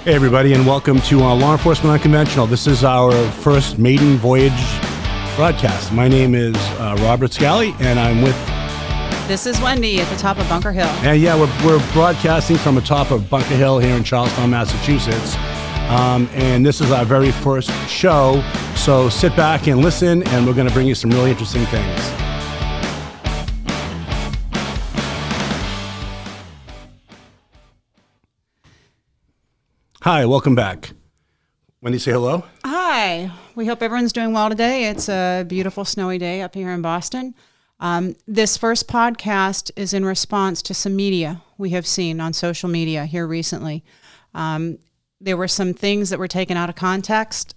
Hey everybody, and welcome to Law Enforcement Unconventional. This is our first maiden voyage broadcast. My name is Robert Scally, and I'm with... This is Wendy at the top of Bunker Hill. And yeah, we're broadcasting from the top of Bunker Hill here in Charlestown, Massachusetts. And this is our very first show, so sit back and listen, and we're going to bring you some really interesting things. Hi, welcome back. Wendy, say hello. Hi. We hope everyone's doing well today. It's a beautiful snowy day up here in Boston. This first podcast is in response to some media we have seen on social media here recently. There were some things that were taken out of context.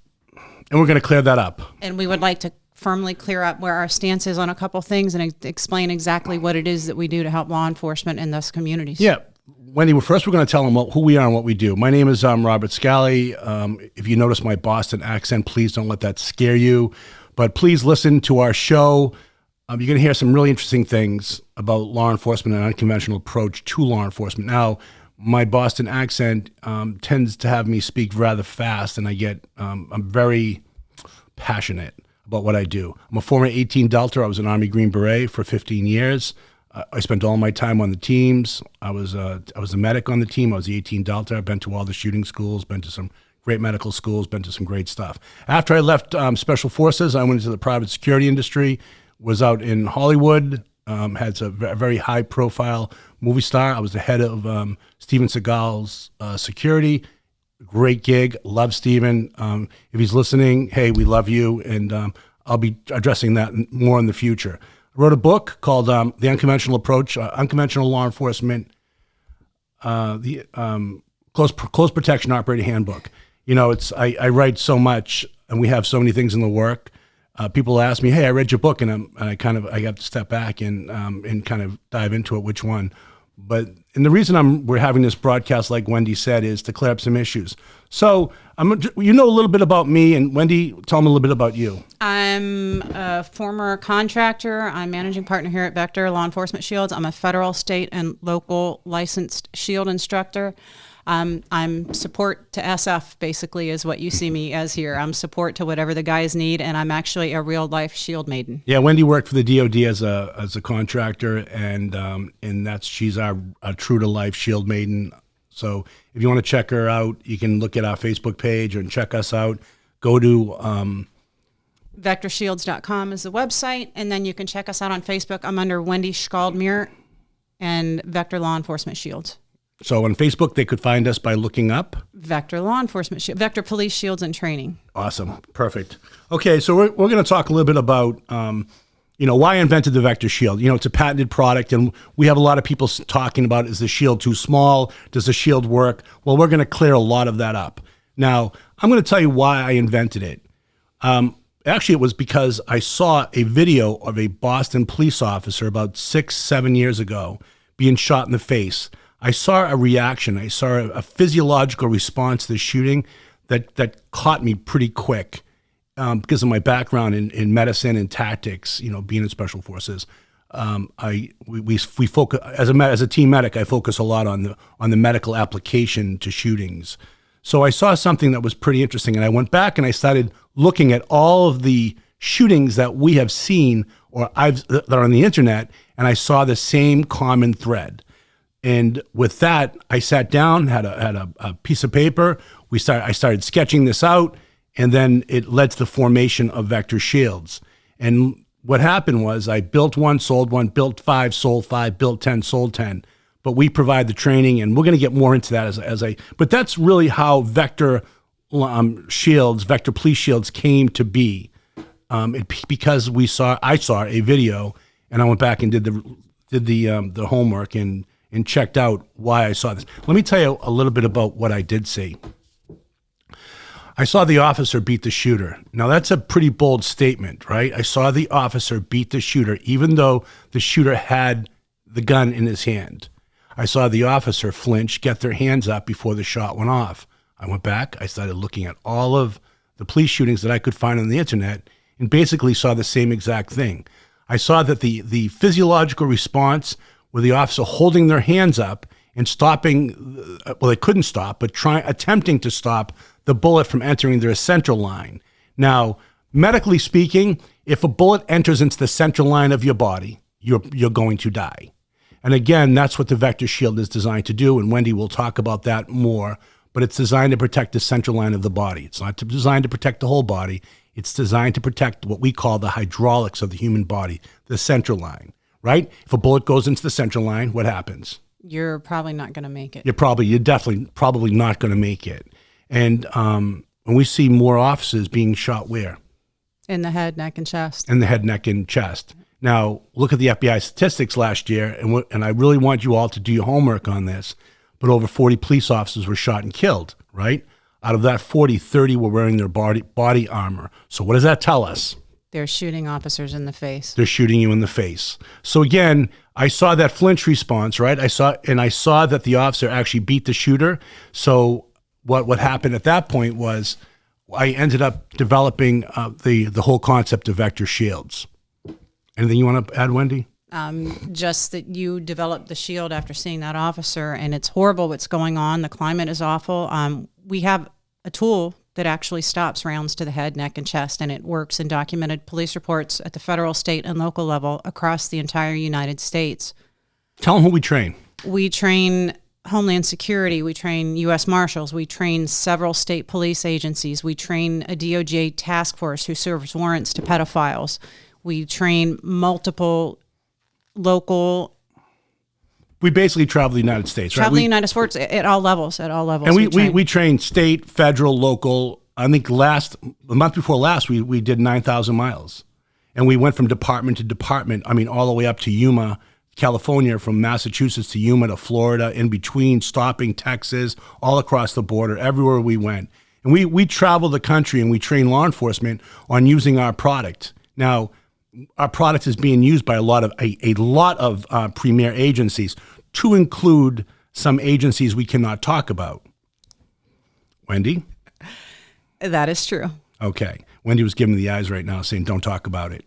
And we're going to clear that up. And we would like to firmly clear up where our stance is on a couple things and explain exactly what it is that we do to help law enforcement in those communities. Yeah. Wendy, first we're going to tell them who we are and what we do. My name is Robert Scally. If you notice my Boston accent, please don't let that scare you. But please listen to our show. You're going to hear some really interesting things about law enforcement and unconventional approach to law enforcement. Now, my Boston accent tends to have me speak rather fast, and I'm very passionate about what I do. I'm a former 18 Delta. I was an Army Green Beret for 15 years. I spent all my time on the teams. I was a medic on the team. I was the 18 Delta. I've been to all the shooting schools, been to some great medical schools, been to some great stuff. After I left Special Forces, I went into the private security industry, was out in Hollywood, had a very high-profile movie star. I was the head of Steven Seagal's security. Great gig. Love Steven. If he's listening, hey, we love you, and I'll be addressing that more in the future. I wrote a book called The Unconventional Approach, Unconventional Law Enforcement, the Close Protection Operator Handbook. You know, I write so much, and we have so many things in the work. People ask me, "Hey, I read your book," and I have to step back and kind of dive into it. Which one? And the reason we're having this broadcast, like Wendy said, is to clear up some issues. So you know a little bit about me, and Wendy, tell them a little bit about you. I'm a former contractor. I'm managing partner here at Vector Law Enforcement Shields. I'm a federal, state, and local licensed shield instructor. I'm support to SF, basically, is what you see me as here. I'm support to whatever the guys need, and I'm actually a real-life shield maiden. Yeah, Wendy worked for the DOD as a contractor, and she's our true-to-life shield maiden. So if you want to check her out, you can look at our Facebook page and check us out. Go to... VectorShields.com is the website, and then you can check us out on Facebook. I'm under Wendy Schaldmere and Vector Law Enforcement Shields. So on Facebook, they could find us by looking up Vector Law Enforcement Shield, Vector Police Shields and Training. Awesome. Perfect. Okay, so we're going to talk a little bit about, why I invented the Vector Shield. It's a patented product, and we have a lot of people talking about, is the shield too small? Does the shield work? Well, we're going to clear a lot of that up. Now, I'm going to tell you why I invented it. Actually, it was because I saw a video of a Boston police officer about 6-7 years ago being shot in the face. I saw a reaction. I saw a physiological response to the shooting that caught me pretty quick because of my background in medicine and tactics. Being in special forces, we focus as a team medic. I focus a lot on the medical application to shootings. So I saw something that was pretty interesting, and I went back and I started looking at all of the shootings that we have seen that are on the internet, and I saw the same common thread. And with that, I sat down, had a piece of paper. I started sketching this out, and then it led to the formation of Vector Shields. And what happened was I built one, sold one, built 5, sold 5, built 10, sold 10. But we provide the training, and we're going to get more into that but that's really how Vector Shields, Vector Police Shields came to be. Because I saw a video, and I went back and did the homework and checked out why I saw this. Let me tell you a little bit about what I did see. I saw the officer beat the shooter. Now, that's a pretty bold statement, right? I saw the officer beat the shooter, even though the shooter had the gun in his hand. I saw the officer flinch, get their hands up before the shot went off. I went back, I started looking at all of the police shootings that I could find on the internet, and basically saw the same exact thing. I saw that the physiological response with the officer holding their hands up and stopping, well, they couldn't stop, but attempting to stop the bullet from entering their central line. Now, medically speaking, if a bullet enters into the central line of your body, you're going to die. And again, that's what the Vector Shield is designed to do, and Wendy will talk about that more, but it's designed to protect the central line of the body. It's not designed to protect the whole body. It's designed to protect what we call the hydraulics of the human body, the central line, right? If a bullet goes into the central line, what happens? You're probably not going to make it. You're definitely probably not going to make it. And when we see more officers being shot where? In the head, neck, and chest. In the head, neck, and chest. Now, look at the FBI statistics last year, and I really want you all to do your homework on this, but over 40 police officers were shot and killed, right? Out of that 40, 30 were wearing their body armor. So what does that tell us? They're shooting officers in the face. They're shooting you in the face. So again, I saw that flinch response, right? I saw that the officer actually beat the shooter. So what happened at that point was I ended up developing the whole concept of Vector Shields. Anything you want to add, Wendy? Just that you developed the shield after seeing that officer, and it's horrible what's going on. The climate is awful. We have a tool that actually stops rounds to the head, neck, and chest, and it works in documented police reports at the federal, state, and local level across the entire United States. Tell them who we train. We train Homeland Security. We train U.S. Marshals. We train several state police agencies. We train a DOJ task force who serves warrants to pedophiles. We train multiple local. We basically travel the United States, right? Travel the United States at all levels, And we train state, federal, local. I think the month before last, we did 9,000 miles. And we went from department to department, all the way up to Yuma, California, from Massachusetts to Yuma to Florida, in between, stopping Texas, all across the border, everywhere we went. And we travel the country and we train law enforcement on using our product. Now, our product is being used by a lot of premier agencies, to include some agencies we cannot talk about. Wendy? That is true. Okay. Wendy was giving me the eyes right now, saying, "Don't talk about it."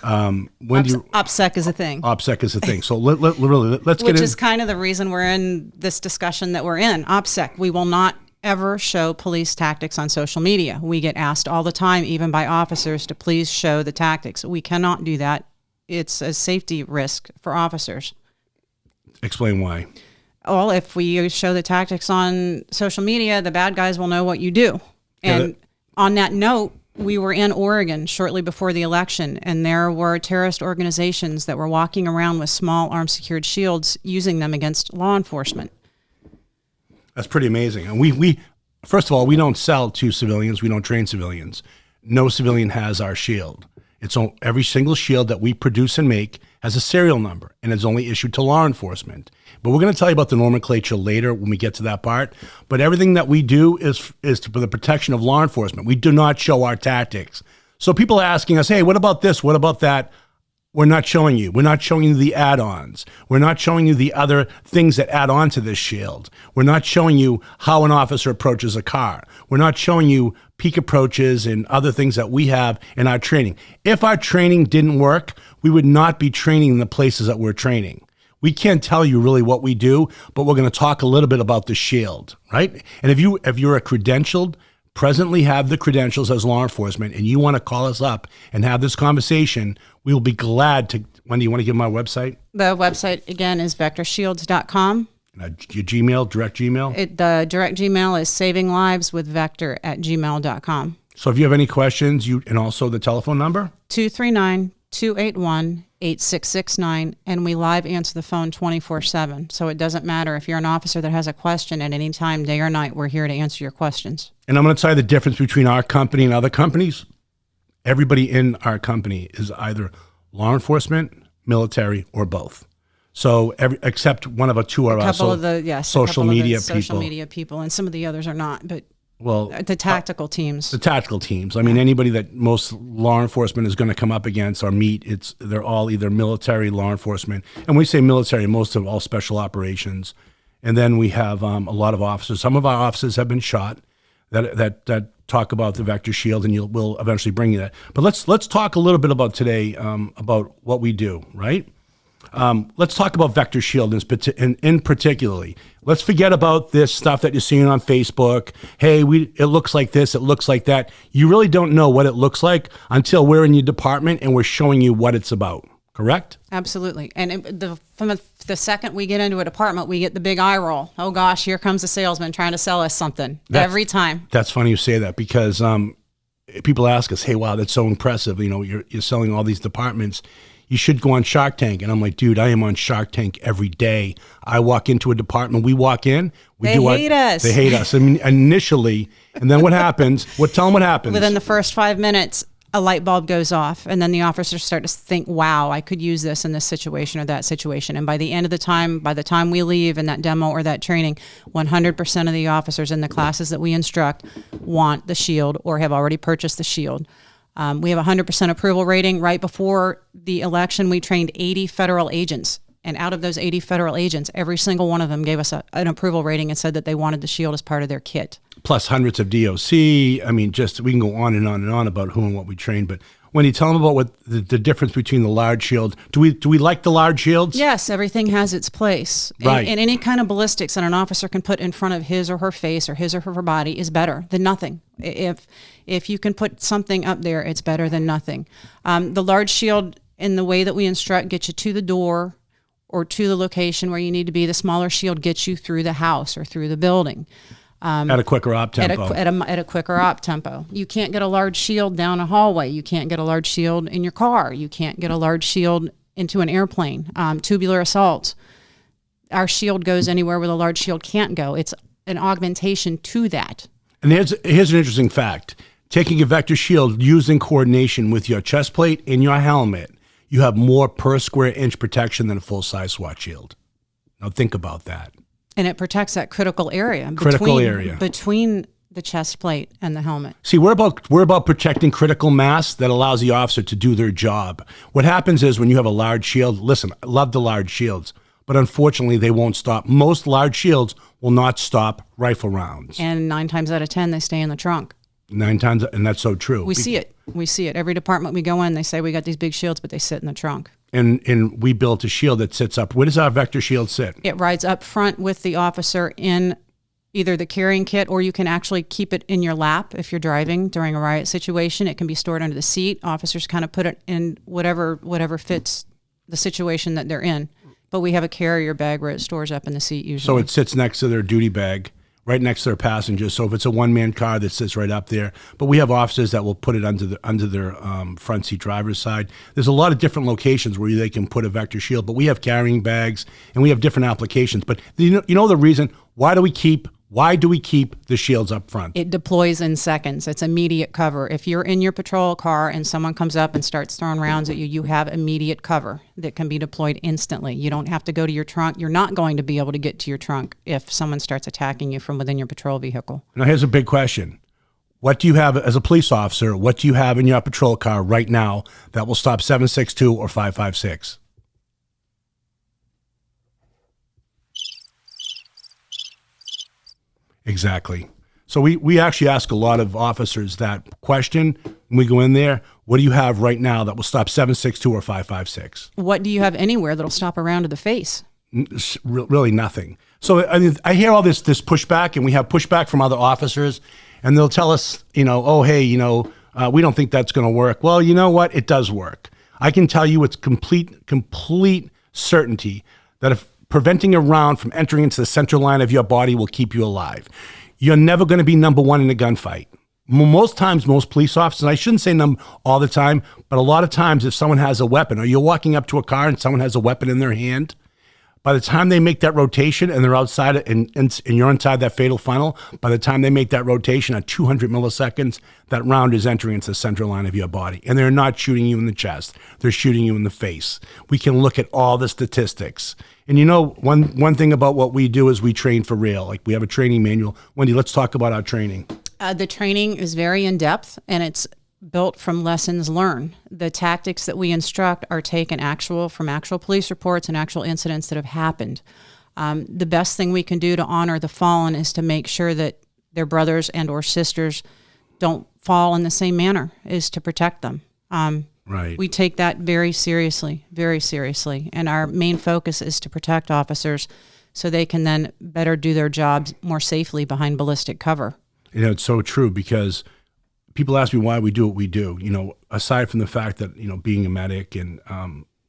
Wendy, OPSEC is a thing. OPSEC is a thing. So let's get in. Which is kind of the reason we're in this discussion that we're in. OPSEC. We will not ever show police tactics on social media. We get asked all the time, even by officers, to please show the tactics. We cannot do that. It's a safety risk for officers. Explain why. Well, if we show the tactics on social media, the bad guys will know what you do. And on that note, we were in Oregon shortly before the election, and there were terrorist organizations that were walking around with small armed secured shields, using them against law enforcement. That's pretty amazing. And we first of all, we don't sell to civilians. We don't train civilians. No civilian has our shield. Every single shield that we produce and make has a serial number, and it's only issued to law enforcement. But we're going to tell you about the nomenclature later when we get to that part. But everything that we do is for the protection of law enforcement. We do not show our tactics. So people are asking us, hey, what about this? What about that? We're not showing you. We're not showing you the add-ons. We're not showing you the other things that add on to this shield. We're not showing you how an officer approaches a car. We're not showing you peak approaches and other things that we have in our training. If our training didn't work, we would not be training in the places that we're training. We can't tell you really what we do, but we're going to talk a little bit about the shield, right? And if you're a credentialed, presently have the credentials as law enforcement, and you want to call us up and have this conversation, we will be glad to. Wendy, you want to give them our website? The website, again, is vectorshields.com. Your Gmail, direct Gmail? The direct Gmail is savingliveswithvector@gmail.com. So if you have any questions, and also the telephone number? 239-281-8669, and we live answer the phone 24/7. So it doesn't matter if you're an officer that has a question at any time, day or night, we're here to answer your questions. And I'm going to tell you the difference between our company and other companies. Everybody in our company is either law enforcement, military, or both. So except one of two of us. Social media people, and some of the others are not, but well, the tactical teams. The tactical teams. I mean, anybody that most law enforcement is going to come up against or meet, they're all either military, law enforcement, and when we say military, most of all special operations. And then we have a lot of officers. Some of our officers have been shot. That talk about the Vector Shield, and we'll eventually bring you that. But let's talk a little bit about today about what we do, right? Let's talk about Vector Shield in particularly. Let's forget about this stuff that you're seeing on Facebook. Hey, it looks like this, it looks like that. You really don't know what it looks like until we're in your department and we're showing you what it's about. Correct? Absolutely. And from the second we get into a department, we get the big eye roll. Oh gosh, here comes a salesman trying to sell us something every time. That's funny you say that because people ask us, hey, wow, that's so impressive. You know, you're selling all these departments. You should go on Shark Tank. And I'm like, dude, I am on Shark Tank every day. I walk into a department. We walk in. They hate us. They hate us. I mean, initially. And then what happens? Tell them what happens. Within the first 5 minutes, a light bulb goes off. And then the officers start to think, wow, I could use this in this situation or that situation. And by the end of the time, by the time we leave in that demo or that training, 100% of the officers in the classes that we instruct want the shield or have already purchased the shield. We have a 100% approval rating. Right before the election, we trained 80 federal agents. And out of those 80 federal agents, every single one of them gave us an approval rating and said that they wanted the shield as part of their kit. Plus hundreds of DOC. I mean, we can go on and on and on about who and what we train. But when you tell them about what the difference between the large shield, do we like the large shields? Yes, everything has its place. Right. And any kind of ballistics that an officer can put in front of his or her face or his or her body is better than nothing. If you can put something up there, it's better than nothing. The large shield, in the way that we instruct, gets you to the door or to the location where you need to be. The smaller shield gets you through the house or through the building. At a quicker op tempo. At a quicker op tempo. You can't get a large shield down a hallway. You can't get a large shield in your car. You can't get a large shield into an airplane. Tubular assaults. Our shield goes anywhere where the large shield can't go. It's an augmentation to that. And here's an interesting fact. Taking a Vector Shield used in coordination with your chest plate and your helmet, you have more per square inch protection than a full-size SWAT shield. Now think about that. And it protects that critical area. Between the chest plate and the helmet. See, we're about protecting critical mass that allows the officer to do their job. What happens is when you have a large shield, listen, I love the large shields, but unfortunately they won't stop. Most large shields will not stop rifle rounds. And 9 times out of 10, they stay in the trunk. 9 times, and that's so true. We see it. Every department we go in, they say we got these big shields, but they sit in the trunk. And we built a shield that sits up. Where does our Vector Shield sit? It rides up front with the officer in either the carrying kit, or you can actually keep it in your lap if you're driving during a riot situation. It can be stored under the seat. Officers kind of put it in whatever fits the situation that they're in. But we have a carrier bag where it stores up in the seat usually. So it sits next to their duty bag, right next to their passengers. So if it's a one-man car, that sits right up there. But we have officers that will put it under their front seat driver's side. There's a lot of different locations where they can put a Vector Shield. But we have carrying bags and we have different applications. But you know the reason why do we keep the shields up front? It deploys in seconds. It's immediate cover. If you're in your patrol car and someone comes up and starts throwing rounds at you, you have immediate cover that can be deployed instantly. You don't have to go to your trunk. You're not going to be able to get to your trunk if someone starts attacking you from within your patrol vehicle. Now, here's a big question. What do you have as a police officer? What do you have in your patrol car right now that will stop 762 or 556? Exactly. So we actually ask a lot of officers that question when we go in there. What do you have right now that will stop 762 or 556? What do you have anywhere that'll stop a round to the face? Really nothing. So I hear all this pushback, and we have pushback from other officers, and they'll tell us, oh, hey, we don't think that's going to work. Well, you know what? It does work. I can tell you it's complete certainty that if preventing a round from entering into the centerline of your body will keep you alive. You're never going to be number one in a gunfight. Most times, most police officers, and I shouldn't say all the time, but a lot of times if someone has a weapon, or you're walking up to a car and someone has a weapon in their hand, by the time they make that rotation and they're outside and you're inside that fatal funnel, by the time they make that rotation at 200 milliseconds, that round is entering into the central line of your body. And they're not shooting you in the chest. They're shooting you in the face. We can look at all the statistics. And one thing about what we do is we train for real. Like we have a training manual. Wendy, let's talk about our training. The training is very in-depth, and it's built from lessons learned. The tactics that we instruct are taken from actual police reports and actual incidents that have happened. The best thing we can do to honor the fallen is to make sure that their brothers and or sisters don't fall in the same manner, is to protect them. Right. We take that very seriously, and our main focus is to protect officers so they can then better do their jobs more safely behind ballistic cover. You know, it's so true, because people ask me why we do what we do. You know, aside from the fact that, you know, being a medic and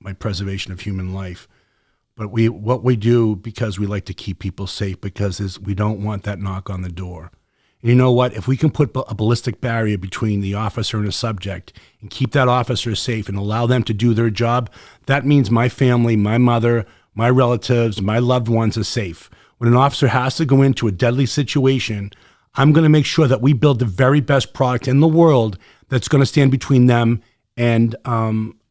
my preservation of human life, but what we do because we like to keep people safe, because we don't want that knock on the door. And you know what? If we can put a ballistic barrier between the officer and the subject and keep that officer safe and allow them to do their job, that means my family, my mother, my relatives, my loved ones are safe. When an officer has to go into a deadly situation, I'm going to make sure that we build the very best product in the world that's going to stand between them and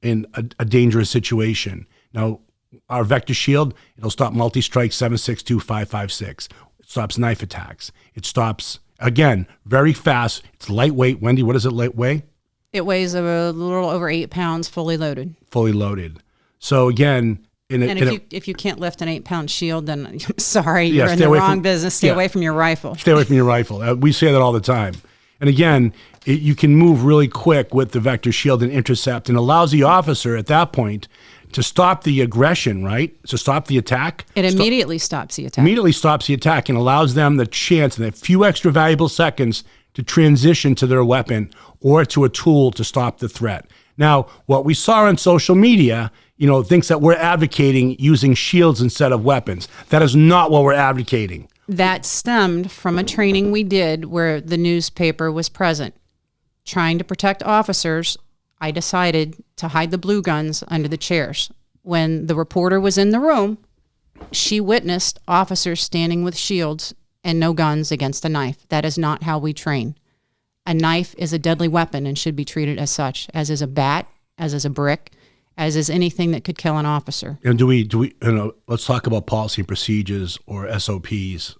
in a dangerous situation. Now, our Vector Shield, it'll stop multi-strike 7.62.556. It stops knife attacks. It stops, again, very fast. It's lightweight. Wendy, what does it weigh? It weighs a little over 8 pounds, fully loaded. Fully loaded. So again, if you can't lift an 8-pound shield, then I'm sorry, you're in the wrong business. Stay away from your rifle. Stay away from your rifle. We say that all the time. And again, you can move really quick with the Vector Shield and intercept, and allows the officer at that point to stop the aggression, right? To stop the attack. It immediately stops the attack. Immediately stops the attack and allows them the chance in a few extra valuable seconds to transition to their weapon or to a tool to stop the threat. Now, what we saw on social media, you know, thinks that we're advocating using shields instead of weapons. That is not what we're advocating. That stemmed from a training we did where the newspaper was present. Trying to protect officers, I decided to hide the blue guns under the chairs. When the reporter was in the room, she witnessed officers standing with shields and no guns against a knife. That is not how we train. A knife is a deadly weapon and should be treated as such, as is a bat, as is a brick, as is anything that could kill an officer. And do we, you know, let's talk about policy and procedures or SOPs.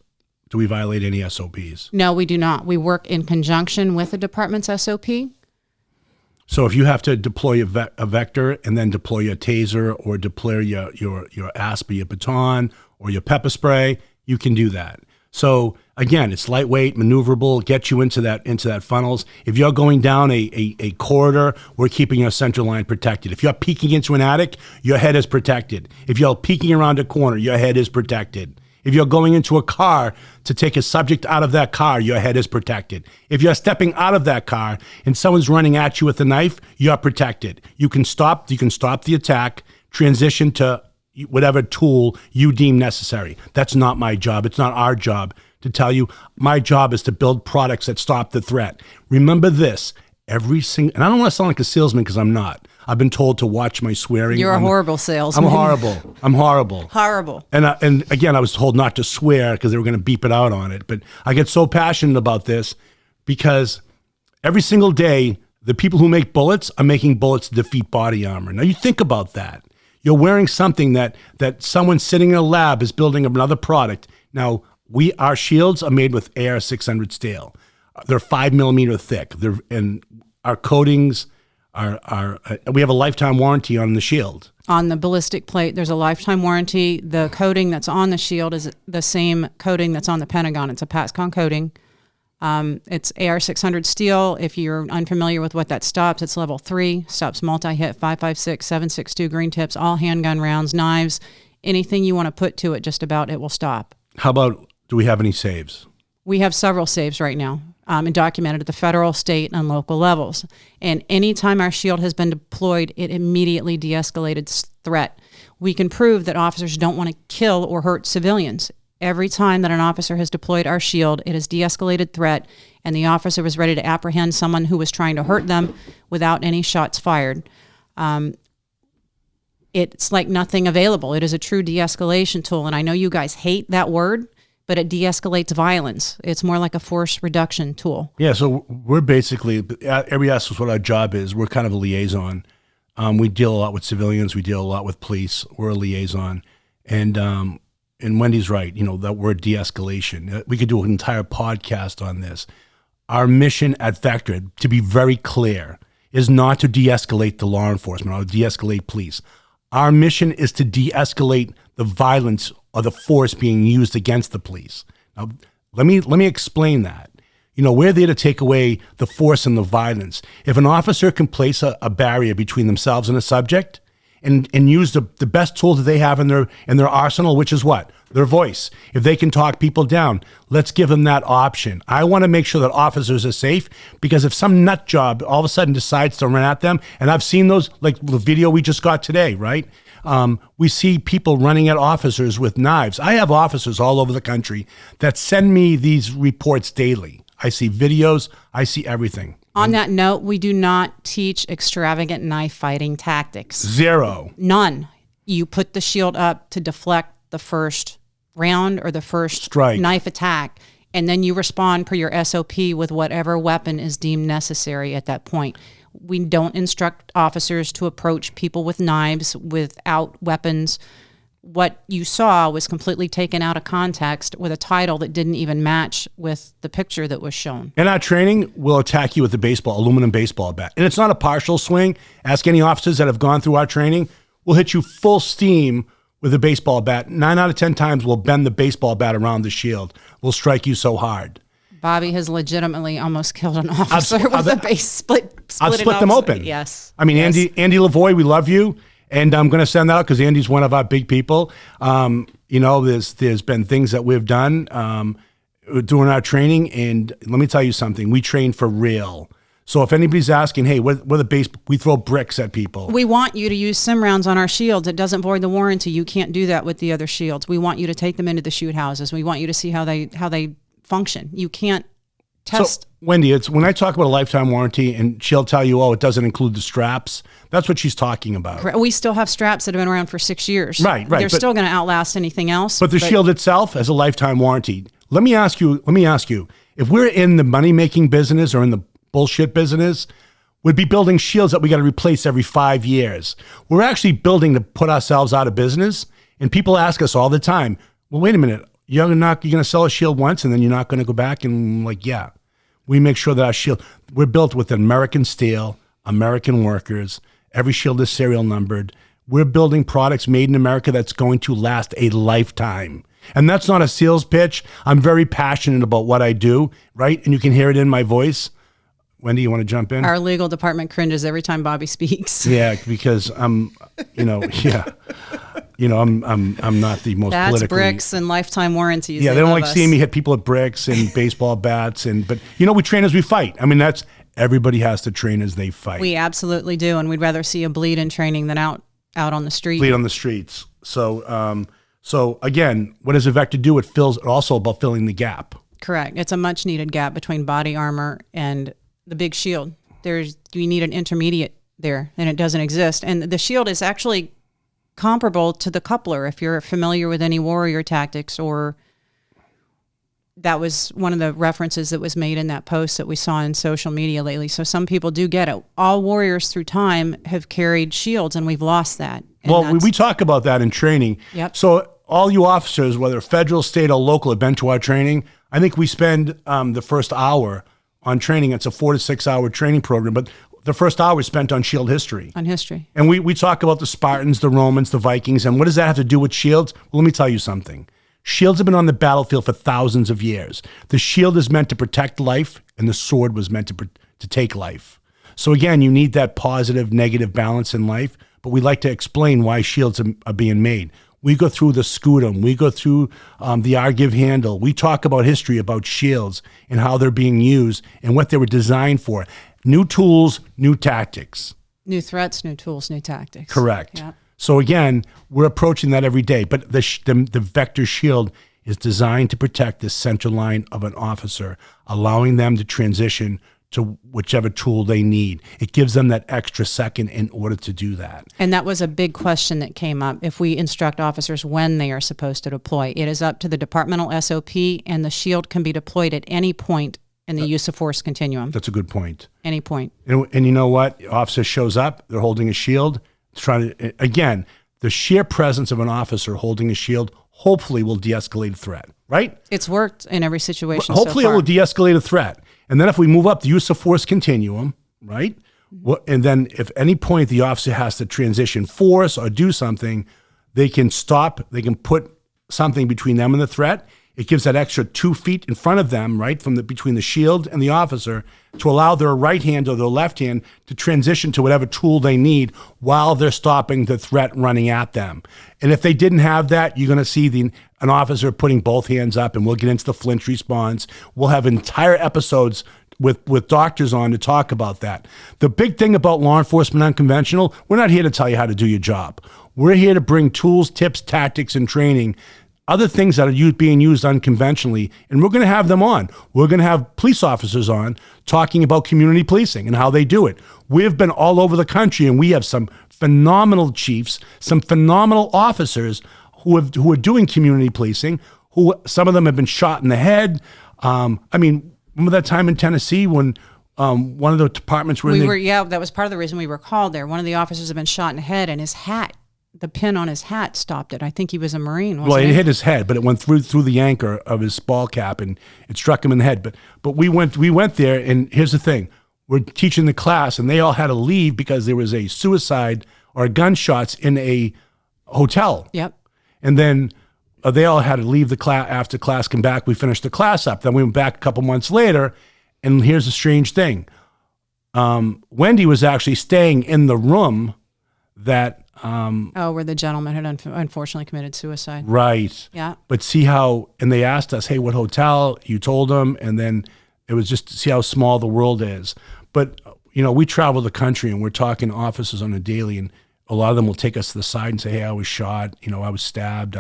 Do we violate any SOPs? No, we do not. We work in conjunction with the department's SOP. So if you have to deploy a vector and then deploy your taser or deploy your ASP, your baton, or your pepper spray, you can do that. So again, it's lightweight, maneuverable, gets you into that funnels. If you're going down a corridor, we're keeping your Centerline protected. If you're peeking into an attic, your head is protected. If you're peeking around a corner, your head is protected. If you're going into a car to take a subject out of that car, your head is protected. If you're stepping out of that car and someone's running at you with a knife, you're protected. You can stop the attack, transition to whatever tool you deem necessary. That's not my job. It's not our job to tell you. My job is to build products that stop the threat. Remember this, and I don't want to sound like a salesman because I'm not. I've been told to watch my swearing. You're a horrible salesman. I'm horrible. I'm horrible. Horrible. And again, I was told not to swear because they were going to beep it out on it. But I get so passionate about this because every single day, the people who make bullets are making bullets to defeat body armor. Now you think about that. You're wearing something that someone sitting in a lab is building another product. Now, our shields are made with AR600 steel. They're 5 millimeter thick. And our coatings we have a lifetime warranty on the shield. On the ballistic plate, there's a lifetime warranty. The coating that's on the shield is the same coating that's on the Pentagon. It's a PASCON coating. It's AR600 steel. If you're unfamiliar with what that stops, it's level 3, stops multi-hit, 5.56, 7.62 green tips, all handgun rounds, knives, anything you want to put to it, just about, it will stop. How about, do we have any saves? We have several saves right now, and documented at the federal, state, and local levels. And anytime our shield has been deployed, it immediately de-escalated threat. We can prove that officers don't want to kill or hurt civilians. Every time that an officer has deployed our shield, it has de-escalated threat, and the officer was ready to apprehend someone who was trying to hurt them without any shots fired. It's like nothing available. It is a true de-escalation tool, and I know you guys hate that word, but it de-escalates violence. It's more like a force reduction tool. Yeah, so we're basically, everybody asks us what our job is. We're kind of a liaison. We deal a lot with civilians. We deal a lot with police. We're a liaison. And Wendy's right, that word de-escalation. We could do an entire podcast on this. Our mission at Vector, to be very clear, is not to de-escalate the law enforcement or de-escalate police. Our mission is to de-escalate the violence or the force being used against the police. Now, let me explain that. We're there to take away the force and the violence. If an officer can place a barrier between themselves and a subject and use the best tool that they have in their arsenal, which is what? Their voice. If they can talk people down, let's give them that option. I want to make sure that officers are safe, because if some nut job all of a sudden decides to run at them, and I've seen those, like the video we just got today, right? We see people running at officers with knives. I have officers all over the country that send me these reports daily. I see videos, I see everything. On that note, we do not teach extravagant knife fighting tactics. Zero. None. You put the shield up to deflect the first round or the first strike, knife attack, and then you respond per your SOP with whatever weapon is deemed necessary at that point. We don't instruct officers to approach people with knives without weapons. What you saw was completely taken out of context with a title that didn't even match with the picture that was shown. In our training, we'll attack you with the aluminum baseball bat. And it's not a partial swing. Ask any officers that have gone through our training. We'll hit you full steam with a baseball bat. 9 out of 10 times we'll bend the baseball bat around the shield. We'll strike you so hard. Bobby has legitimately almost killed an officer with a base split. I've split them open. Yes. I mean, yes. Andy Lavoie, we love you. And I'm going to send that out because Andy's one of our big people. There's been things that we've done during our training. And let me tell you something. We train for real. So if anybody's asking, hey, what are the base? We throw bricks at people. We want you to use sim rounds on our shields. It doesn't void the warranty. You can't do that with the other shields. We want you to take them into the shoot houses. We want you to see how they function. You can't test. So, Wendy, it's when I talk about a lifetime warranty and she'll tell you, oh, it doesn't include the straps. That's what she's talking about. We still have straps that have been around for 6 years. Right. They're still going to outlast anything else. But the shield itself has a lifetime warranty. Let me ask you, if we're in the money-making business or in the bullshit business, we'd be building shields that we got to replace every 5 years. We're actually building to put ourselves out of business. And people ask us all the time, well, wait a minute, you're going to sell a shield once and then you're not going to go back? And like, yeah. We make sure that our shield, we're built with American steel, American workers. Every shield is serial numbered. We're building products made in America that's going to last a lifetime. And that's not a sales pitch. I'm very passionate about what I do, right? And you can hear it in my voice. Wendy, you want to jump in? Our legal department cringes every time Bobby speaks. Yeah, because I'm not the most That's politically. bricks and lifetime warranties. Yeah, they don't like seeing me hit people with bricks and baseball bats, but we train as we fight. I mean, everybody has to train as they fight. We absolutely do, and we'd rather see a bleed in training than out on the street. Bleed on the streets. So again, what does a Vector do? It's also about filling the gap. Correct. It's a much needed gap between body armor and the big shield. You need an intermediate there, and it doesn't exist. And the shield is actually comparable to the coupler, if you're familiar with any warrior tactics, or that was one of the references that was made in that post that we saw in social media lately. So some people do get it. All warriors through time have carried shields, and we've lost that. And well, we talk about that in training. Yep. So all you officers, whether federal, state, or local, have been to our training. I think we spend the first hour on training. It's a 4 to 6 hour training program, but the first hour is spent on shield history. On history. And we talk about the Spartans, the Romans, the Vikings, and what does that have to do with shields? Well, let me tell you something. Shields have been on the battlefield for thousands of years. The shield is meant to protect life, and the sword was meant to take life. So again, you need that positive, negative balance in life, but we like to explain why shields are being made. We go through the scutum. We go through the Argive handle. We talk about history, about shields, and how they're being used and what they were designed for. New tools, new tactics. New threats, new tools, new tactics. Correct. Yep. So again, we're approaching that every day. But the Vector shield is designed to protect the center line of an officer, allowing them to transition to whichever tool they need. It gives them that extra second in order to do that. And that was a big question that came up. If we instruct officers when they are supposed to deploy, it is up to the departmental SOP, and the shield can be deployed at any point in the use of force continuum. That's a good point. Any point. And you know what? The officer shows up, they're holding a shield. Again, the sheer presence of an officer holding a shield hopefully will de-escalate a threat, right? It's worked in every situation Hopefully so far. It will de-escalate a threat. And then if we move up the use of force continuum, right? And then if any point the officer has to transition force or do something, they can stop, they can put something between them and the threat. It gives that extra 2 feet in front of them, right, between the shield and the officer, to allow their right hand or their left hand to transition to whatever tool they need while they're stopping the threat running at them. And if they didn't have that, you're going to see an officer putting both hands up, and we'll get into the flinch response. We'll have entire episodes with doctors on to talk about that. The big thing about law enforcement unconventional, we're not here to tell you how to do your job. We're here to bring tools, tips, tactics, and training, other things that are being used unconventionally, and we're going to have them on. We're going to have police officers on talking about community policing and how they do it. We've been all over the country, and we have some phenomenal chiefs, some phenomenal officers who are doing community policing, who some of them have been shot in the head. Remember that time in Tennessee when one of the departments that was part of the reason we were called there. One of the officers had been shot in the head, and his hat, the pin on his hat, stopped it. I think he was a Marine. Well, it hit his head, but it went through the anchor of his ball cap, and it struck him in the head. But we went there, and here's the thing: we're teaching the class, and they all had to leave because there was a suicide or gunshots in a hotel. Yep. And then they all had to leave the class after class, come back. We finished the class up. Then we went back a couple months later, and here's the strange thing: Wendy was actually staying in the room that. Where the gentleman had unfortunately committed suicide. Right. Yeah. But see how, and they asked us, hey, what hotel? You told them, and then it was just to see how small the world is. But, we travel the country, and we're talking to officers on a daily, and a lot of them will take us to the side and say, hey, I was shot, I was stabbed,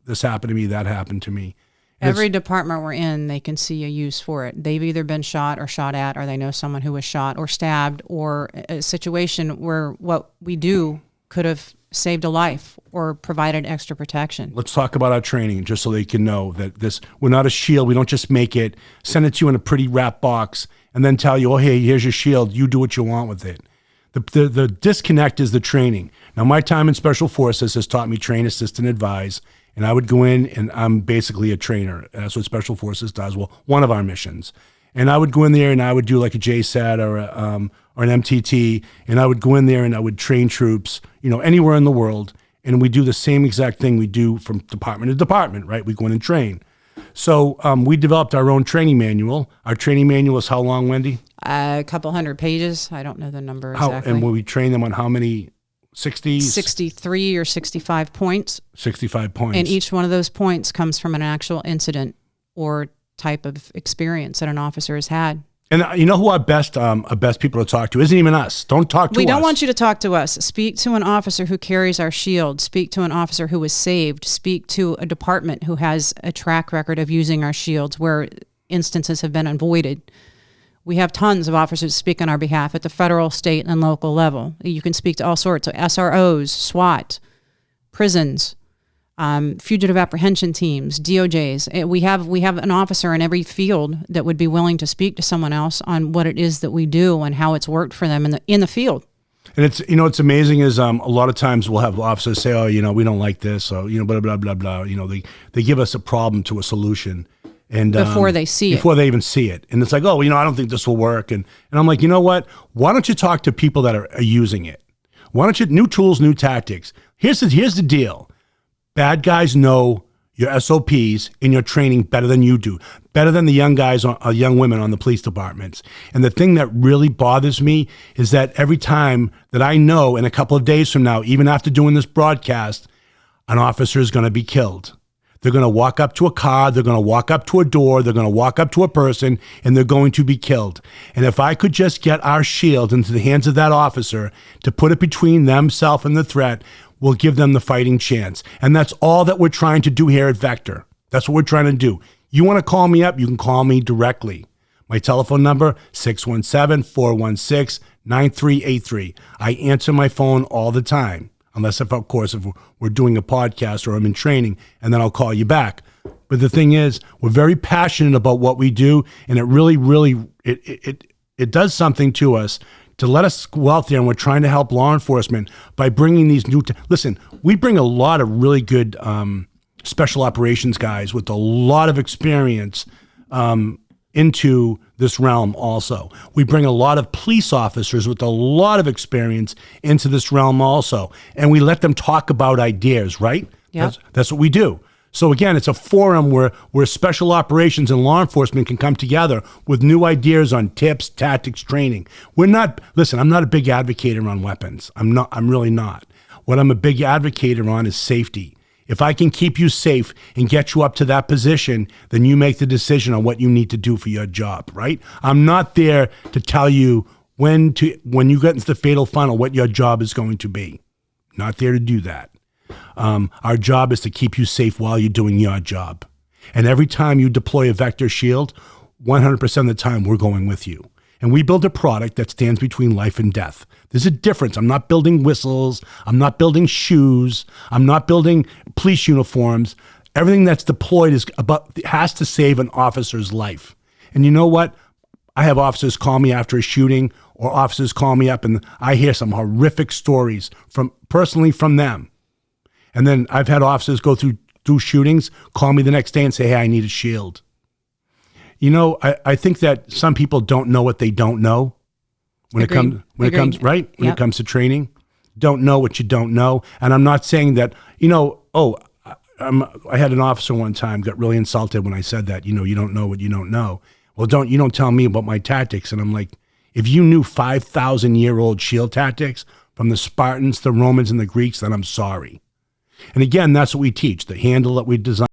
this happened to me, that happened to me. And every department we're in, they can see a use for it. They've either been shot or shot at, or they know someone who was shot or stabbed, or a situation where what we do could have saved a life or provided extra protection. Let's talk about our training, just so they can know that we're not a shield. We don't just make it, send it to you in a pretty wrap box, and then tell you, oh, hey, here's your shield. You do what you want with it. The disconnect is the training. Now, my time in Special Forces has taught me train, assist, and advise, and I would go in, and I'm basically a trainer. That's what Special Forces does. Well, one of our missions. And I would go in there, and I would do like a JSAT or an MTT, and I would go in there and I would train troops, anywhere in the world, and we do the same exact thing we do from department to department, right? We go in and train. So we developed our own training manual. Our training manual is how long, Wendy? A couple hundred pages. I don't know the number exactly. And we train them on how many? 63 or 65 points. 65 points. And each one of those points comes from an actual incident or type of experience that an officer has had. And you know who our best people to talk to? Isn't even us. Don't talk to us. We don't want you to talk to us. Speak to an officer who carries our shield. Speak to an officer who was saved. Speak to a department who has a track record of using our shields where instances have been avoided. We have tons of officers speak on our behalf at the federal, state, and local level. You can speak to all sorts of SROs, SWAT, prisons, fugitive apprehension teams, DOJs. We have an officer in every field that would be willing to speak to someone else on what it is that we do and how it's worked for them in the field. And it's it's amazing is a lot of times we'll have officers say, oh, we don't like this, or blah blah blah blah. They give us a problem to a solution. And before they even see it. And it's like, oh, I don't think this will work. And I'm like, you know what? Why don't you talk to people that are using it? Why don't you, new tools, new tactics. Here's the deal. Bad guys know your SOPs and your training better than you do, better than the young guys or young women on the police departments. And the thing that really bothers me is that every time that I know in a couple of days from now, even after doing this broadcast, an officer is going to be killed. They're going to walk up to a car, they're going to walk up to a door, they're going to walk up to a person, and they're going to be killed. And if I could just get our shield into the hands of that officer to put it between themselves and the threat, we'll give them the fighting chance. And that's all that we're trying to do here at Vector. That's what we're trying to do. You want to call me up, you can call me directly. My telephone number, 617-416-9383. I answer my phone all the time. Unless, if we're doing a podcast or I'm in training, and then I'll call you back. But the thing is, we're very passionate about what we do, and it really, really, it does something to us to let us go out there, and we're trying to help law enforcement by bringing these new... Listen, we bring a lot of really good special operations guys with a lot of experience into this realm also. We bring a lot of police officers with a lot of experience into this realm also. And we let them talk about ideas, right? Yeah. That's what we do. So again, it's a forum where special operations and law enforcement can come together with new ideas on tips, tactics, training. I'm not a big advocate on weapons. I'm really not. What I'm a big advocate on is safety. If I can keep you safe and get you up to that position, then you make the decision on what you need to do for your job, right? I'm not there to tell you when you get into the fatal funnel what your job is going to be. Not there to do that. Our job is to keep you safe while you're doing your job. And every time you deploy a vector shield, 100% of the time we're going with you. And we build a product that stands between life and death. There's a difference. I'm not building whistles. I'm not building shoes. I'm not building police uniforms. Everything that's deployed has to save an officer's life. And you know what? I have officers call me after a shooting, or officers call me up and I hear some horrific stories personally from them. And then I've had officers go through shootings, call me the next day and say, hey, I need a shield. You know, I think that some people don't know what they don't know when it comes to training. Don't know what you don't know. And I'm not saying that, I had an officer one time got really insulted when I said that, you don't know what you don't know. Well, you don't tell me about my tactics. And I'm like, if you knew 5,000-year-old shield tactics from the Spartans, the Romans, and the Greeks, then I'm sorry. And again, that's what we teach. The handle that we designed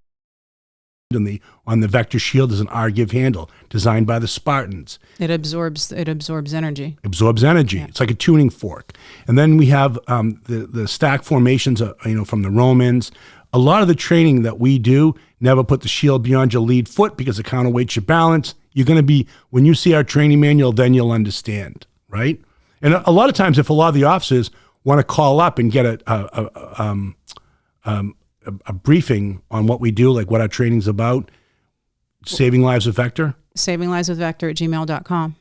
on the vector shield is an R-give handle designed by the Spartans. It absorbs energy. Absorbs energy. Yeah. It's like a tuning fork. And then we have the stack formations, from the Romans. A lot of the training that we do, never put the shield beyond your lead foot because it counterweights your balance. You're going to be, when you see our training manual, then you'll understand, right? And a lot of times, if a lot of the officers want to call up and get a briefing on what we do, like what our training's about, Saving Lives with Vector. SavingLivesWithVector@gmail.com.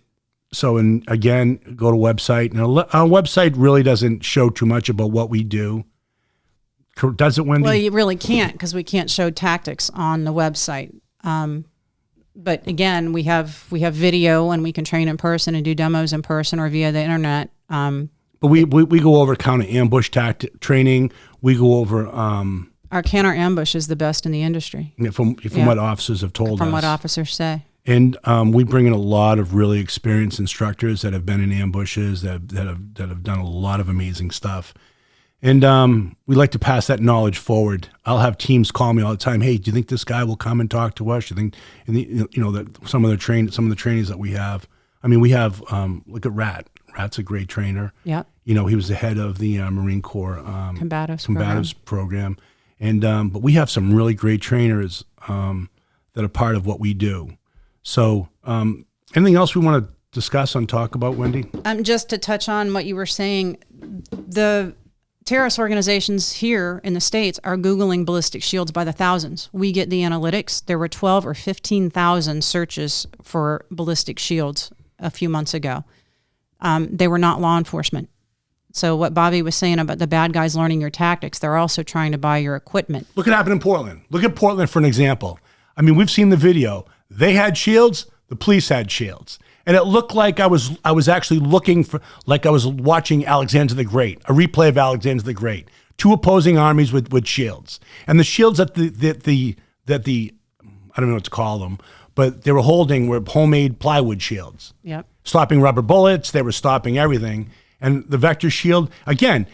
So, and again, go to website. Now, our website really doesn't show too much about what we do. Does it, Wendy? Well, you really can't, because we can't show tactics on the website. But again, we have video, and we can train in person and do demos in person or via the internet. But we go over counter ambush training. We go over our counter ambush is the best in the industry. From what officers have told us. From what officers say. And we bring in a lot of really experienced instructors that have been in ambushes, that have done a lot of amazing stuff. And we like to pass that knowledge forward. I'll have teams call me all the time. Hey, do you think this guy will come and talk to us? Do you think, that some of the trainings that we have. I mean, we have look at Rat. Rat's a great trainer. Yeah. He was the head of the Marine Corps combatives program. And but we have some really great trainers that are part of what we do. So, anything else we want to discuss and talk about, Wendy? Just to touch on what you were saying, the terrorist organizations here in the States are Googling ballistic shields by the thousands. We get the analytics. There were 12 or 15,000 searches for ballistic shields a few months ago. They were not law enforcement. So what Bobby was saying about the bad guys learning your tactics, they're also trying to buy your equipment. Look what happened in Portland. Look at Portland for an example. I mean, we've seen the video. They had shields. The police had shields. And it looked like I was actually looking for, like I was watching Alexander the Great, a replay of Alexander the Great. Two opposing armies with shields. And the shields that the I don't know what to call them, but they were holding were homemade plywood shields. Yep. Stopping rubber bullets. They were stopping everything. And the vector shield, again,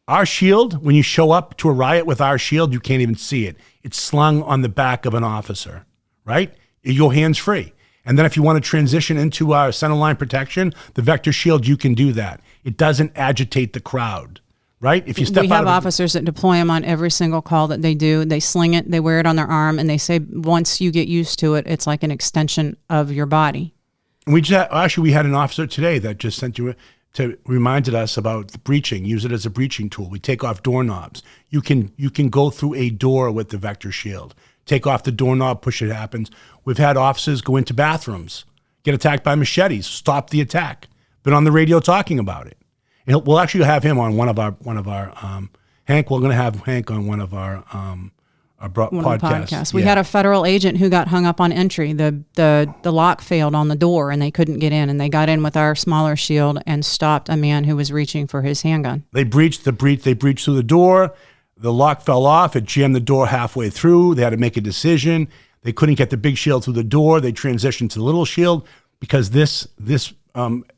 our shield, when you show up to a riot with our shield, you can't even see it. It's slung on the back of an officer, right? You go hands-free. And then if you want to transition into our centerline protection, the vector shield, you can do that. It doesn't agitate the crowd, right? If you step we have officers that deploy them on every single call that they do. They sling it, they wear it on their arm, and they say once you get used to it, it's like an extension of your body. And we had an officer today that just reminded us about the breaching. Use it as a breaching tool. We take off doorknobs. You can go through a door with the vector shield. Take off the doorknob, push it happens. We've had officers go into bathrooms, get attacked by machetes, stop the attack. Been on the radio talking about it. And we'll actually have him on one of our Hank. We're going to have Hank on one of our podcasts. We had a federal agent who got hung up on entry. The lock failed on the door and they couldn't get in, and they got in with our smaller shield and stopped a man who was reaching for his handgun. They breached through the door. The lock fell off. It jammed the door halfway through. They had to make a decision. They couldn't get the big shield through the door. They transitioned to the little shield because this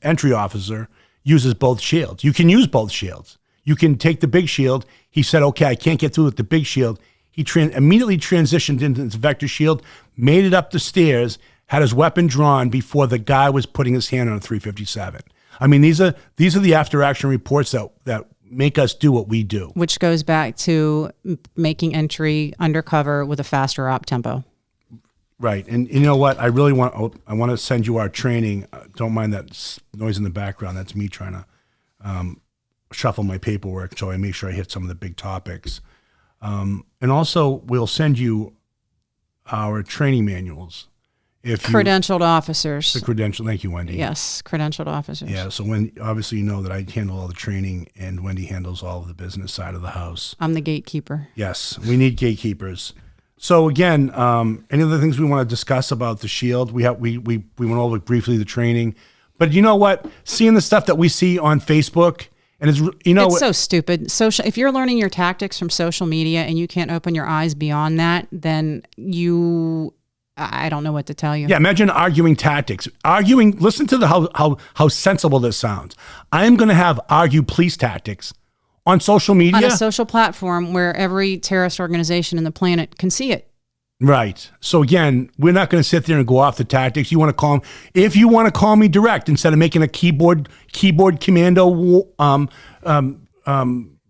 entry officer uses both shields. You can use both shields. You can take the big shield. He said, okay, I can't get through with the big shield. He immediately transitioned into this vector shield, made it up the stairs, had his weapon drawn before the guy was putting his hand on a 357. I mean, these are the after-action reports that make us do what we do. Which goes back to making entry undercover with a faster op tempo. Right. And you know what? I want to send you our training. Don't mind that noise in the background. That's me trying to shuffle my paperwork so I make sure I hit some of the big topics. And also, we'll send you our training manuals. Credentialed officers. Thank you, Wendy. Yes, credentialed officers. Yeah, so obviously you know that I handle all the training and Wendy handles all of the business side of the house. I'm the gatekeeper. Yes, we need gatekeepers. So again, any other things we want to discuss about the shield? We went over briefly the training, but you know what? Seeing the stuff that we see on Facebook, and it's so stupid. If you're learning your tactics from social media and you can't open your eyes beyond that, then I don't know what to tell you. Yeah, imagine arguing tactics. Listen to how sensible this sounds. I am going to have argue police tactics on social media. On a social platform where every terrorist organization in the planet can see it. Right. So again, we're not going to sit there and go off the tactics. You want to call them, if you want to call me direct instead of making a keyboard commando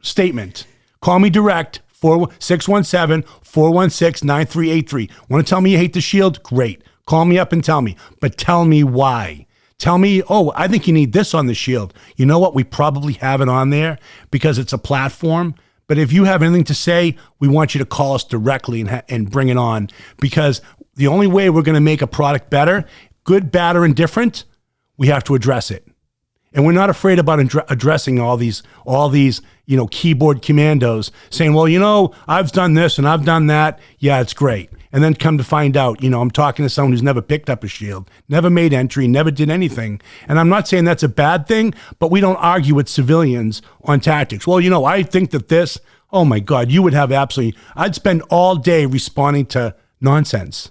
statement, call me direct. 617-416-9383. Want to tell me you hate the shield? Great. Call me up and tell me. But tell me why. Tell me, I think you need this on the shield. You know what? We probably have it on there because it's a platform. But if you have anything to say, we want you to call us directly and bring it on, because the only way we're going to make a product better, good, bad, or indifferent, we have to address it. And we're not afraid about addressing all these, keyboard commandos saying, well, I've done this and I've done that. Yeah, it's great. And then come to find out, I'm talking to someone who's never picked up a shield, never made entry, never did anything. And I'm not saying that's a bad thing, but we don't argue with civilians on tactics. Well, I think that this, oh my God, you would have I'd spend all day responding to nonsense.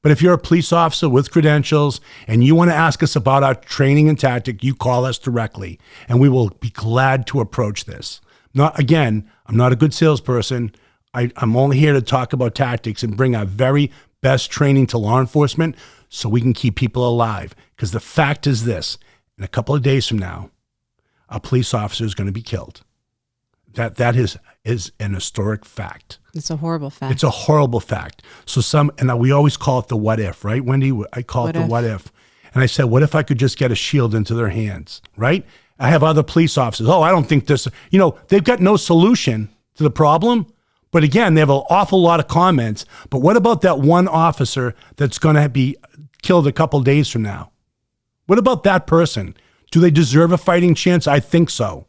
But if you're a police officer with credentials and you want to ask us about our training and tactic, you call us directly and we will be glad to approach this. I'm not a good salesperson. I'm only here to talk about tactics and bring our very best training to law enforcement so we can keep people alive. Because the fact is this, in a couple of days from now, a police officer is going to be killed. That is an historic fact. It's a horrible fact. It's a horrible fact. And we always call it the what if, right, Wendy? I call it the what if. And I said, what if I could just get a shield into their hands, right? I have other police officers. I don't think this, they've got no solution to the problem. But again, they have an awful lot of comments. But what about that one officer that's going to be killed a couple days from now? What about that person? Do they deserve a fighting chance? I think so.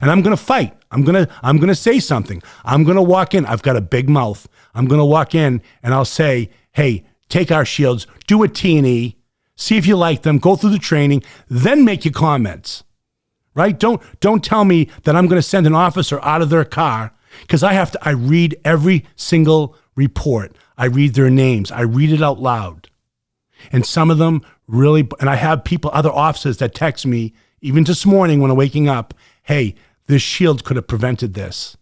And I'm going to fight. I'm going to say something. I'm going to walk in. I've got a big mouth. I'm going to walk in and I'll say, hey, take our shields, do a T&E, see if you like them, go through the training, then make your comments, right? Don't tell me that I'm going to send an officer out of their car because I read every single report. I read their names. I read it out loud. And some of them really, and I have other officers that text me, even this morning when I'm waking up, hey, this shield could have prevented this.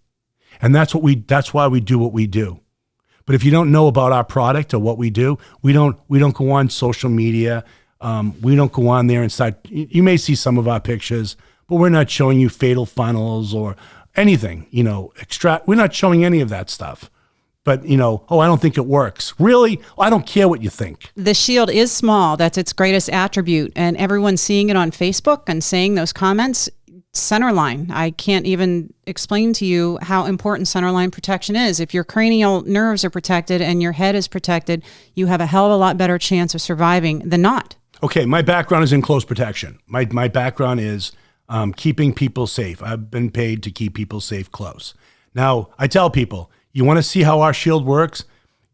And that's why we do what we do. But if you don't know about our product or what we do, we don't go on social media. We don't go on there and start, you may see some of our pictures, but we're not showing you fatal funnels or anything, we're not showing any of that stuff. But, I don't think it works. Really? I don't care what you think. The shield is small. That's its greatest attribute. And everyone's seeing it on Facebook and saying those comments. Centerline. I can't even explain to you how important centerline protection is. If your cranial nerves are protected and your head is protected, you have a hell of a lot better chance of surviving than not. Okay, my background is in close protection. My background is keeping people safe. I've been paid to keep people safe close. Now, I tell people, you want to see how our shield works?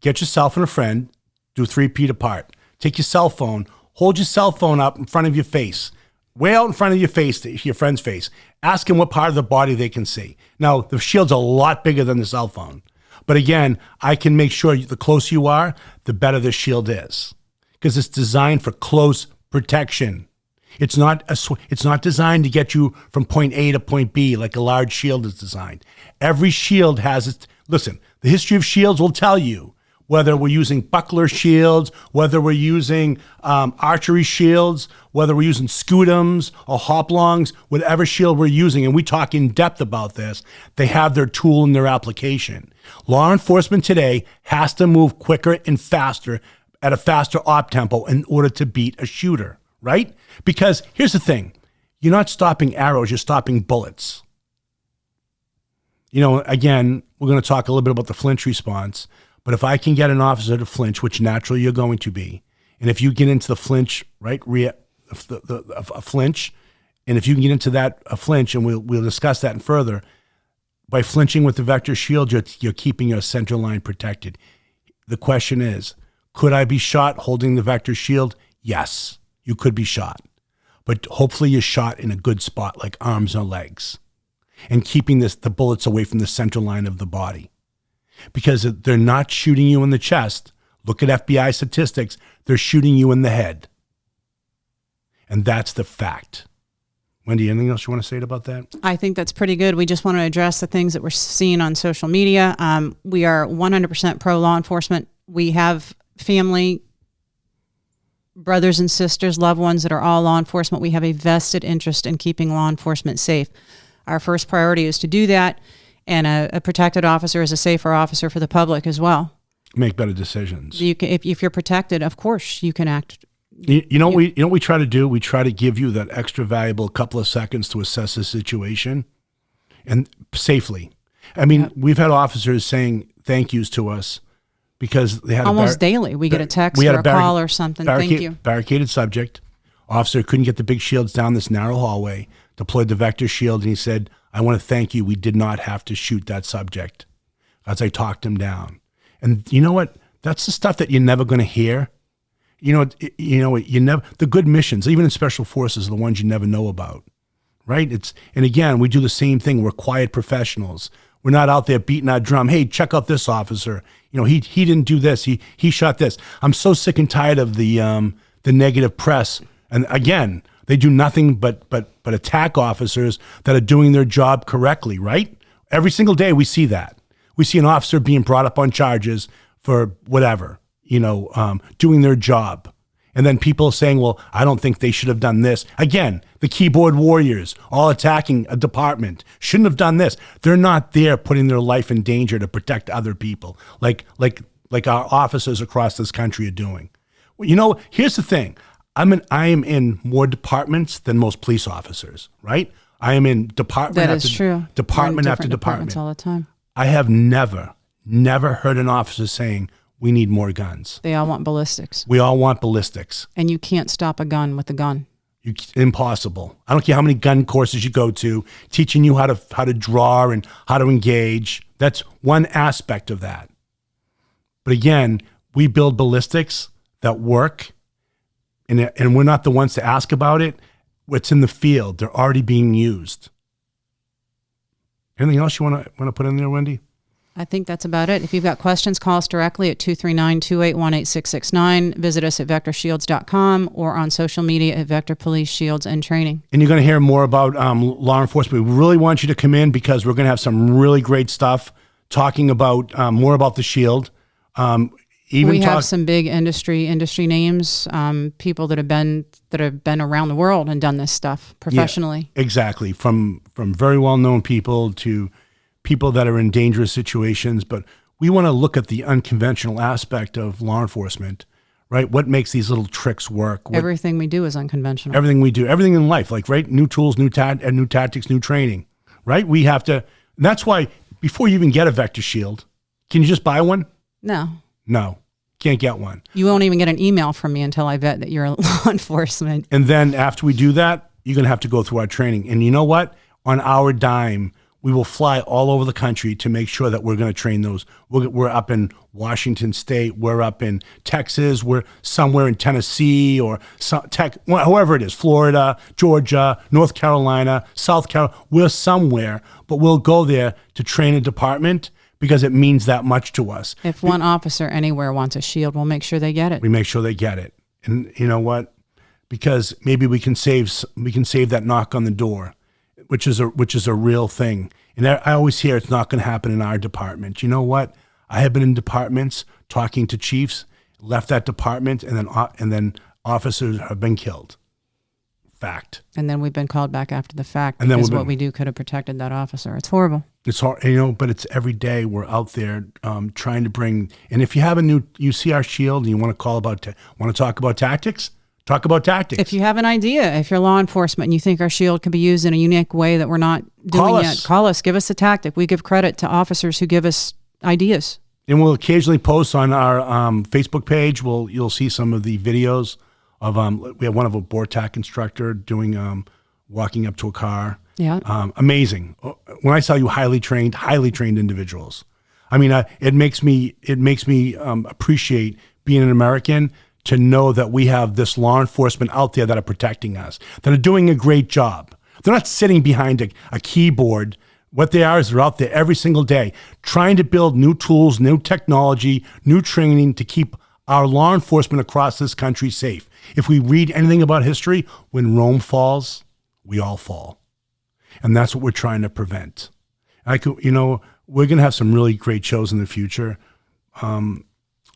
Get yourself and a friend, do 3 feet apart. Take your cell phone, hold your cell phone up in front of your face. way out in front of your face, your friend's face. Ask him what part of the body they can see. Now, the shield's a lot bigger than the cell phone. But again, I can make sure the closer you are, the better the shield is. Because it's designed for close protection. It's not designed to get you from point A to point B like a large shield is designed. Every shield has its, listen, the history of shields will tell you whether we're using buckler shields, whether we're using archery shields, whether we're using scutums or hoplongs, whatever shield we're using, and we talk in depth about this, they have their tool and their application. Law enforcement today has to move quicker and faster at a faster op tempo in order to beat a shooter, right? Because here's the thing, you're not stopping arrows, you're stopping bullets. You know, again, we're going to talk a little bit about the flinch response, but if I can get an officer to flinch, which naturally you're going to be, and if you get into the flinch, right, a flinch, and if you can get into that a flinch, and we'll discuss that further, by flinching with the vector shield, you're keeping your center line protected. The question is, could I be shot holding the vector shield? Yes, you could be shot, but hopefully you're shot in a good spot like arms or legs, and keeping the bullets away from the center line of the body. Because they're not shooting you in the chest. Look at FBI statistics. They're shooting you in the head. And that's the fact. Wendy, anything else you want to say about that? I think that's pretty good. We just want to address the things that we're seeing on social media. We are 100% pro law enforcement. We have family, brothers and sisters, loved ones that are all law enforcement. We have a vested interest in keeping law enforcement safe. Our first priority is to do that. And a protected officer is a safer officer for the public as well. Make better decisions. You can, if you're protected, of course, you can act. You know what we try to do? We try to give you that extra valuable couple of seconds to assess the situation, and safely. I mean, We've had officers saying thank yous to us because they had almost daily. We get a text or a call or something. Thank you. Barricaded subject. Officer couldn't get the big shields down this narrow hallway. Deployed the vector shield, and he said, I want to thank you. We did not have to shoot that subject as I talked him down. And you know what? That's the stuff that you're never going to hear. You never, the good missions, even in special forces, are the ones you never know about, right? And again, we do the same thing. We're quiet professionals. We're not out there beating our drum. Hey, check out this officer. You know, he didn't do this. He shot this. I'm so sick and tired of the negative press. And again, they do nothing but attack officers that are doing their job correctly, right? Every single day we see that. We see an officer being brought up on charges for whatever, doing their job. And then people saying, well, I don't think they should have done this. Again, the keyboard warriors all attacking a department shouldn't have done this. They're not there putting their life in danger to protect other people like our officers across this country are doing. Well, here's the thing. I am in more departments than most police officers, right? I am in department after department all the time. I have never heard an officer saying, we need more guns. They all want ballistics. We all want ballistics. And you can't stop a gun with a gun. Impossible. I don't care how many gun courses you go to, teaching you how to draw and how to engage. That's one aspect of that. But again, we build ballistics that work. And we're not the ones to ask about it. What's in the field, they're already being used. Anything else you want to put in there, Wendy? I think that's about it. If you've got questions, call us directly at 239-281-8669. Visit us at vectorshields.com or on social media at Vector Police Shields and Training. And you're going to hear more about law enforcement. We really want you to come in because we're going to have some really great stuff talking about more about the shield. We have some big industry names, people that have been around the world and done this stuff professionally. Yeah, exactly, from very well known people to people that are in dangerous situations. But we want to look at the unconventional aspect of law enforcement, right? What makes these little tricks work? Everything we do is unconventional. Everything we do, everything in life, like right, new tools, new tactics, new training, right? We have to. And that's why before you even get a vector shield, can you just buy one? No. Can't get one. You won't even get an email from me until I vet that you're law enforcement. And then after we do that, you're going to have to go through our training. And you know what? On our dime, we will fly all over the country to make sure that we're going to train those. We're up in Washington State. We're up in Texas. We're somewhere in Tennessee or whoever it is, Florida, Georgia, North Carolina, South Carolina. We're somewhere, but we'll go there to train a department because it means that much to us. If one officer anywhere wants a shield, we'll make sure they get it. We make sure they get it. And you know what? Because maybe we can save that knock on the door, which is a real thing. And I always hear it's not going to happen in our department. You know what? I have been in departments talking to chiefs, left that department, and then officers have been killed. Fact. And then we've been called back after the fact because what we do could have protected that officer. It's horrible. It's hard, but it's every day we're out there trying to bring. And if you have you see our shield and you want to talk about tactics. Talk about tactics. If you have an idea, if you're law enforcement and you think our shield could be used in a unique way that we're not doing yet, call us. Give us a tactic. We give credit to officers who give us ideas. And we'll occasionally post on our Facebook page. You'll see some of the videos of we have one of a BORTAC instructor doing walking up to a car. Yeah, amazing. When I tell you highly trained individuals, I mean it makes me appreciate being an American. To know that we have this law enforcement out there that are protecting us, that are doing a great job. They're not sitting behind a keyboard. What they are is they're out there every single day trying to build new tools, new technology, new training to keep our law enforcement across this country safe. If we read anything about history, when Rome falls, we all fall. And that's what we're trying to prevent. We're going to have some really great shows in the future.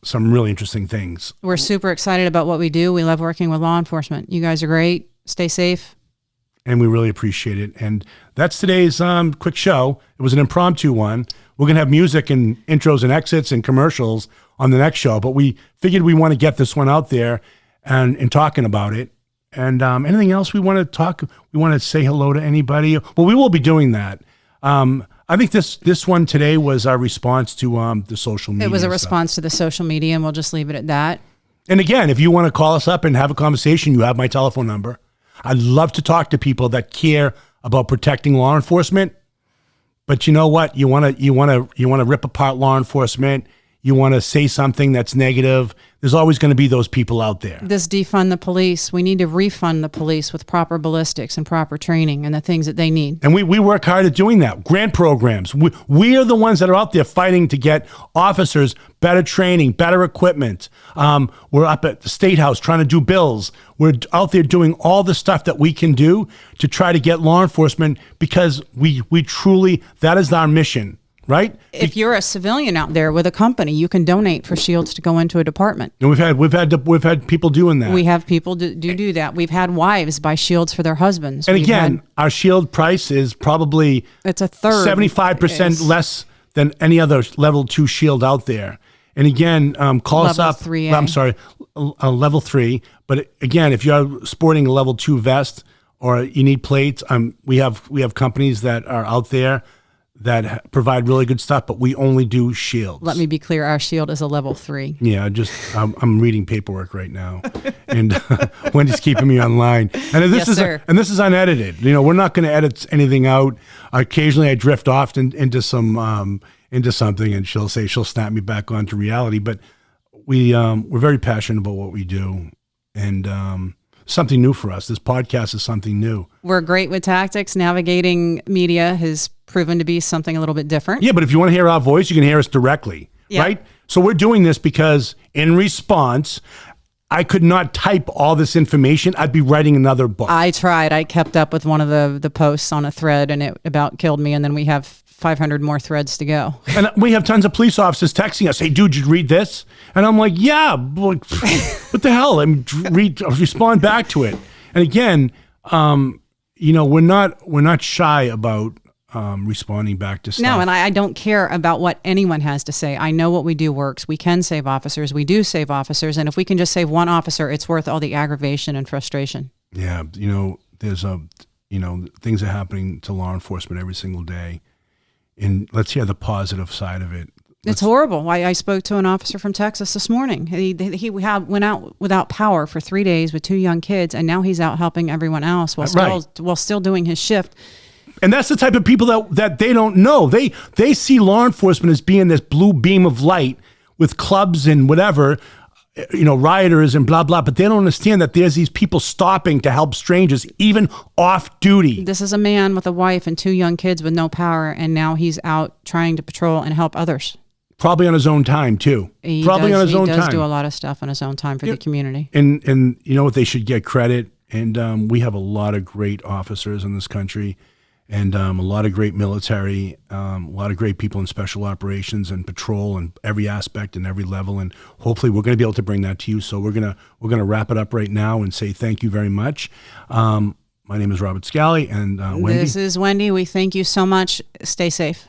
Some really interesting things. We're super excited about what we do. We love working with law enforcement. You guys are great. Stay safe. And we really appreciate it. And that's today's quick show. It was an impromptu one. We're going to have music and intros and exits and commercials on the next show. But we figured we want to get this one out there and talking about it. And anything else we want to talk? We want to say hello to anybody? Well, we will be doing that. I think this one today was our response to the social media. It was a response to the social media, and we'll just leave it at that. And again, if you want to call us up and have a conversation, you have my telephone number. I'd love to talk to people that care about protecting law enforcement. But you know what? You want to rip apart law enforcement. You want to say something that's negative. There's always going to be those people out there. This defund the police. We need to refund the police with proper ballistics and proper training and the things that they need. And we work hard at doing that. Grant programs. We are the ones that are out there fighting to get officers better training, better equipment. We're up at the State House trying to do bills. We're out there doing all the stuff that we can do to try to get law enforcement because we truly, that is our mission. Right? If you're a civilian out there with a company, you can donate for shields to go into a department. And we've had people doing that. We have people do that. We've had wives buy shields for their husbands. And again, our shield price is probably it's a third, 75% less than any other level 2 shield out there. And again, call us up. Level 3A. I'm sorry, level 3. But again, if you're sporting a level 2 vest or you need plates, we have companies that are out there that provide really good stuff, but we only do shields. Let me be clear, our shield is a level 3. Yeah, I'm reading paperwork right now, and Wendy's keeping me online. And this is unedited. We're not going to edit anything out. Occasionally, I drift off into something, and she'll snap me back onto reality. But we're very passionate about what we do, and something new for us. This podcast is something new. We're great with tactics. Navigating media has proven to be something a little bit different. Yeah, but if you want to hear our voice, you can hear us directly, right? So we're doing this because in response, I could not type all this information. I'd be writing another book. I tried. I kept up with one of the posts on a thread, and it about killed me. And then we have 500 more threads to go. And we have tons of police officers texting us, "Hey, dude, did you read this?" And I'm like, "Yeah, what the hell?" Respond back to it. And again, we're not shy about responding back to stuff. No, and I don't care about what anyone has to say. I know what we do works. We can save officers. We do save officers. And if we can just save one officer, it's worth all the aggravation and frustration. Yeah, there's things are happening to law enforcement every single day. And let's hear the positive side of it. It's horrible. I spoke to an officer from Texas this morning. He went out without power for 3 days with 2 young kids, and now he's out helping everyone else while still doing his shift. And that's the type of people that they don't know. They see law enforcement as being this blue beam of light with clubs and whatever, rioters and blah, blah, but they don't understand that there's these people stopping to help strangers, even off duty. This is a man with a wife and 2 young kids with no power, and now he's out trying to patrol and help others. Probably on his own time, too. He Probably on his own time. He does do a lot of stuff on his own time for the community. And you know what? They should get credit. And we have a lot of great officers in this country, and a lot of great military, a lot of great people in special operations and patrol and every aspect and every level. And hopefully we're going to be able to bring that to you. So we're gonna wrap it up right now and say thank you very much. My name is Robert Scally, and Wendy. This is Wendy. We thank you so much. Stay safe.